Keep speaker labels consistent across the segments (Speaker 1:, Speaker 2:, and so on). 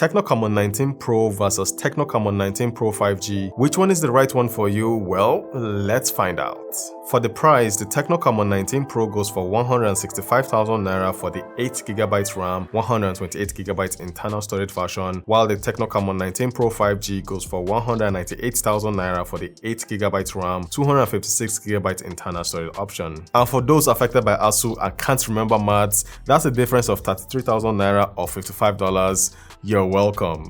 Speaker 1: TECNO Camon 19 Pro versus TECNO Camon 19 Pro 5G. Which one is the right one for you? Well, let's find out. For the price, the TECNO Camon 19 Pro goes for 165,000 Naira for the 8GB RAM, 128GB internal storage version, while the TECNO Camon 19 Pro 5G goes for 198,000 Naira for the 8GB RAM, 256GB internal storage option. And for those affected by ASU and can't remember maths, that's a difference of 33,000 Naira or $55. You're welcome.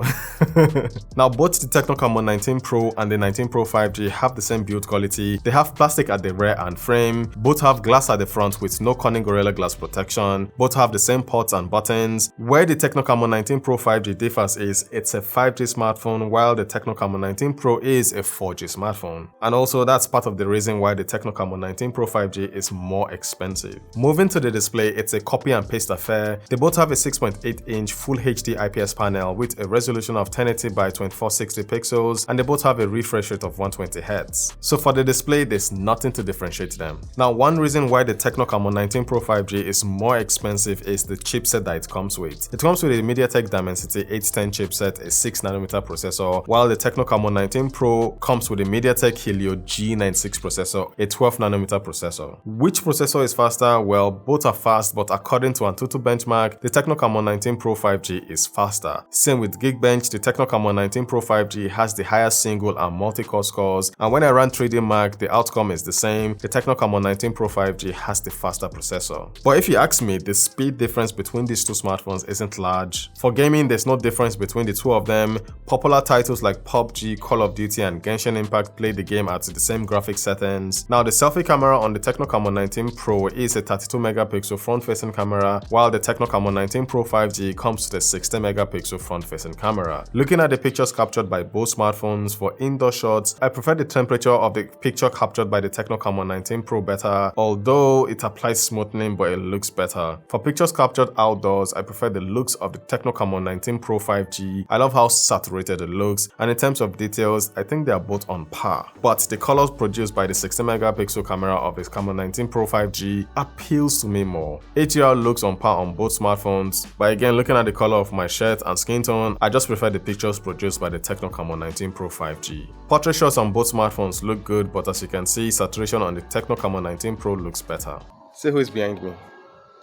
Speaker 1: Now, both the TECNO Camon 19 Pro and the 19 Pro 5G have the same build quality. They have plastic at the rear and frame. Both have glass at the front with no Corning Gorilla Glass protection. Both have the same ports and buttons. Where the TECNO Camon 19 Pro 5G differs is it's a 5G smartphone, while the TECNO Camon 19 Pro is a 4G smartphone. And also, that's part of the reason why the TECNO Camon 19 Pro 5G is more expensive. Moving to the display, it's a copy and paste affair. They both have a 6.8-inch Full HD IPS panel with a resolution of 1080 by 2460 pixels, and they both have a refresh rate of 120Hz. So for the display, there's nothing to differentiate them. Now, one reason why the TECNO Camon 19 Pro 5G is more expensive is the chipset that it comes with. It comes with a MediaTek Dimensity 810 chipset, a 6nm processor, while the TECNO Camon 19 Pro comes with a MediaTek Helio G96 processor, a 12nm processor. Which processor is faster? Well, both are fast, but according to Antutu benchmark, the TECNO Camon 19 Pro 5G is faster. Same with Geekbench, the TECNO Camon 19 Pro 5G has the highest single and multi-core scores, and when I ran 3D Mark, the outcome is the same. The TECNO Camon 19 Pro 5G has the faster processor. But if you ask me, the speed difference between these two smartphones isn't large. For gaming, there's no difference between the two of them. Popular titles like PUBG, Call of Duty, and Genshin Impact play the game at the same graphic settings. Now, the selfie camera on the TECNO Camon 19 Pro is a 32MP front-facing camera, while the TECNO Camon 19 Pro 5G comes with a 60MP front-facing camera. Looking at the pictures captured by both smartphones, for indoor shots, I prefer the temperature of the picture captured by the TECNO Camon 19 Pro better, although it applies smoothing but it looks better. For pictures captured outdoors, I prefer the looks of the TECNO Camon 19 Pro 5G. I love how saturated it looks, and in terms of details, I think they are both on par. But the colors produced by the 60MP camera of the Camon 19 Pro 5G appeals to me more. HDR looks on par on both smartphones, but again, looking at the color of my shirt and skin tone, I just prefer the pictures produced by the TECNO Camon 19 Pro 5G. Portrait shots on both smartphones look good, but as you can see, saturation on the TECNO Camon 19 Pro looks better. See who is behind me.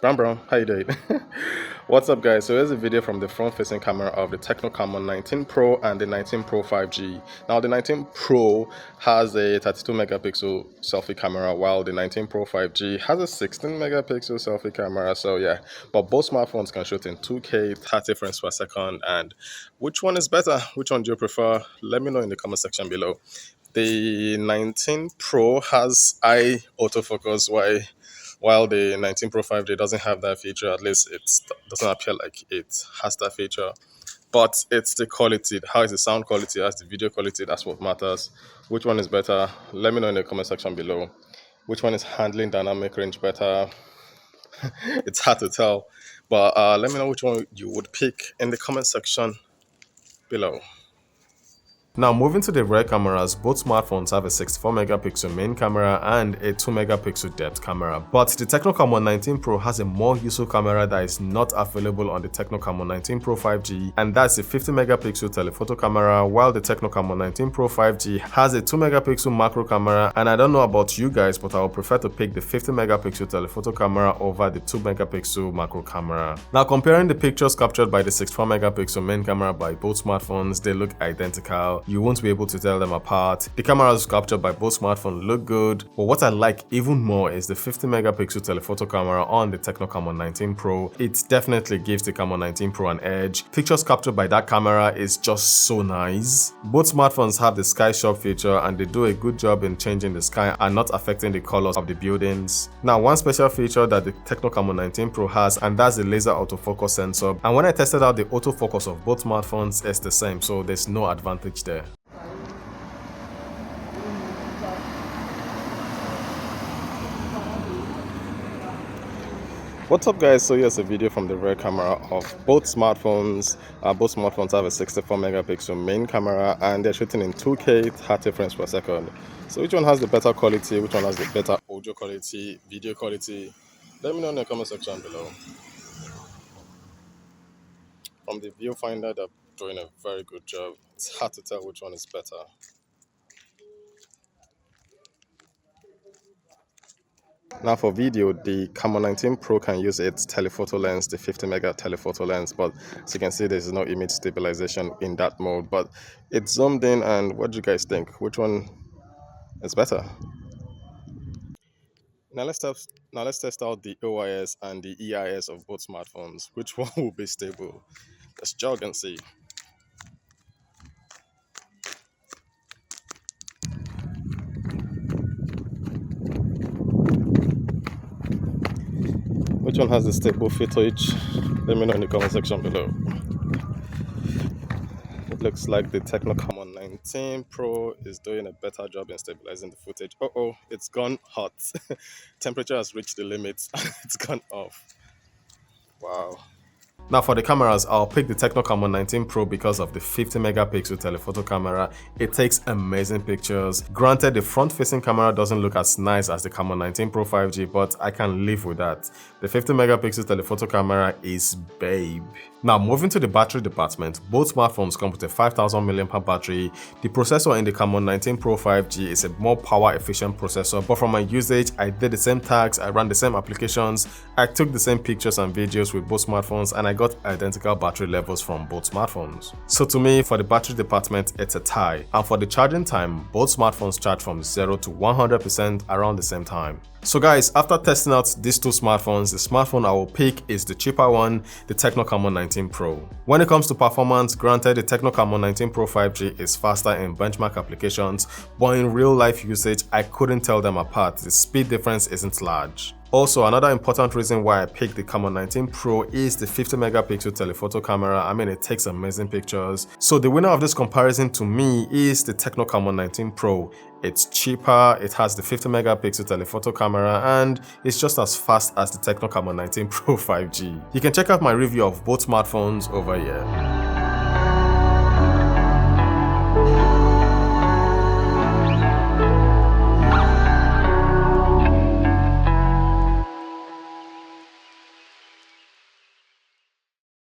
Speaker 1: Brown, how you doing? What's up, guys? So here's a video from the front-facing camera of the TECNO Camon 19 Pro and the 19 Pro 5G. Now, the 19 Pro has a 32MP selfie camera, while the 19 Pro 5G has a 16MP selfie camera. So yeah, but both smartphones can shoot in 2K 30 frames per second. And which one is better? Which one do you prefer? Let me know in the comment section below. The 19 Pro has eye autofocus, while the 19 Pro 5G doesn't have that feature. At least it doesn't appear like it has that feature. But it's the quality, how is the sound quality, how's the video quality, that's what matters. Which one is better? Let me know in the comment section below. Which one is handling dynamic range better? It's hard to tell. But let me know which one you would pick in the comment section below. Now, moving to the rear cameras, both smartphones have a 64MP main camera and a 2MP depth camera. But the TECNO Camon 19 Pro has a more useful camera that is not available on the TECNO Camon 19 Pro 5G, and that's a 50MP telephoto camera, while the TECNO Camon 19 Pro 5G has a 2MP macro camera. And I don't know about you guys, but I would prefer to pick the 50MP telephoto camera over the 2MP macro camera. Now, comparing the pictures captured by the 64MP main camera by both smartphones, they look identical. You won't be able to tell them apart. The cameras captured by both smartphones look good, but what I like even more is the 50MP telephoto camera on the TECNO Camon 19 Pro. It definitely gives the Camon 19 Pro an edge. Pictures captured by that camera is just so nice. Both smartphones have the sky shop feature, and they do a good job in changing the sky and not affecting the colors of the buildings. Now, one special feature that the TECNO Camon 19 Pro has, and that's the laser autofocus sensor. And when I tested out the autofocus of both smartphones, it's the same, so there's no advantage there. What's up, guys? So here's a video from the rear camera of both smartphones. Both smartphones have a 64MP main camera, and they're shooting in 2K 30 frames per second. So which one has the better quality? Which one has the better audio quality, video quality? Let me know in the comment section below. From the viewfinder, they're doing a very good job. It's hard to tell which one is better. Now for video, the Camon 19 Pro can use its telephoto lens, the 50 mega telephoto lens, but as you can see, there's no image stabilization in that mode, but it's zoomed in. And what do you guys think? Which one is better? Now let's test out the OIS and the EIS of both smartphones. Which one will be stable? Let's jog and see. Which one has the stable footage? Let me know in the comment section below. It looks like the TECNO Camon 19 Pro is doing a better job in stabilizing the footage. Oh, it's gone hot. Temperature has reached the limits. It's gone off. Wow. Now for the cameras, I'll pick the TECNO Camon 19 Pro because of the 50 megapixel telephoto camera. It takes amazing pictures. Granted, the front-facing camera doesn't look as nice as the Camon 19 Pro 5G, but I can live with that. The 50 megapixel telephoto camera is babe. Now moving to the battery department, both smartphones come with a 5000 mAh battery. The processor in the Camon 19 Pro 5G is a more power efficient processor, but from my usage, I did the same tasks, I ran the same applications, I took the same pictures and videos with both smartphones, and I got identical battery levels from both smartphones. So to me, for the battery department, it's a tie. And for the charging time, both smartphones charge from 0 to 100% around the same time. So guys, after testing out these two smartphones, the smartphone I will pick is the cheaper one, the TECNO Camon 19 Pro. When it comes to performance, granted the TECNO Camon 19 Pro 5G is faster in benchmark applications, but in real life usage, I couldn't tell them apart. The speed difference isn't large. Also, another important reason why I picked the Camon 19 Pro is the 50 megapixel telephoto camera. I mean, it takes amazing pictures. So the winner of this comparison to me is the TECNO Camon 19 Pro. It's cheaper, it has the 50 megapixel telephoto camera, and it's just as fast as the TECNO Camon 19 Pro 5G. You can check out my review of both smartphones over here.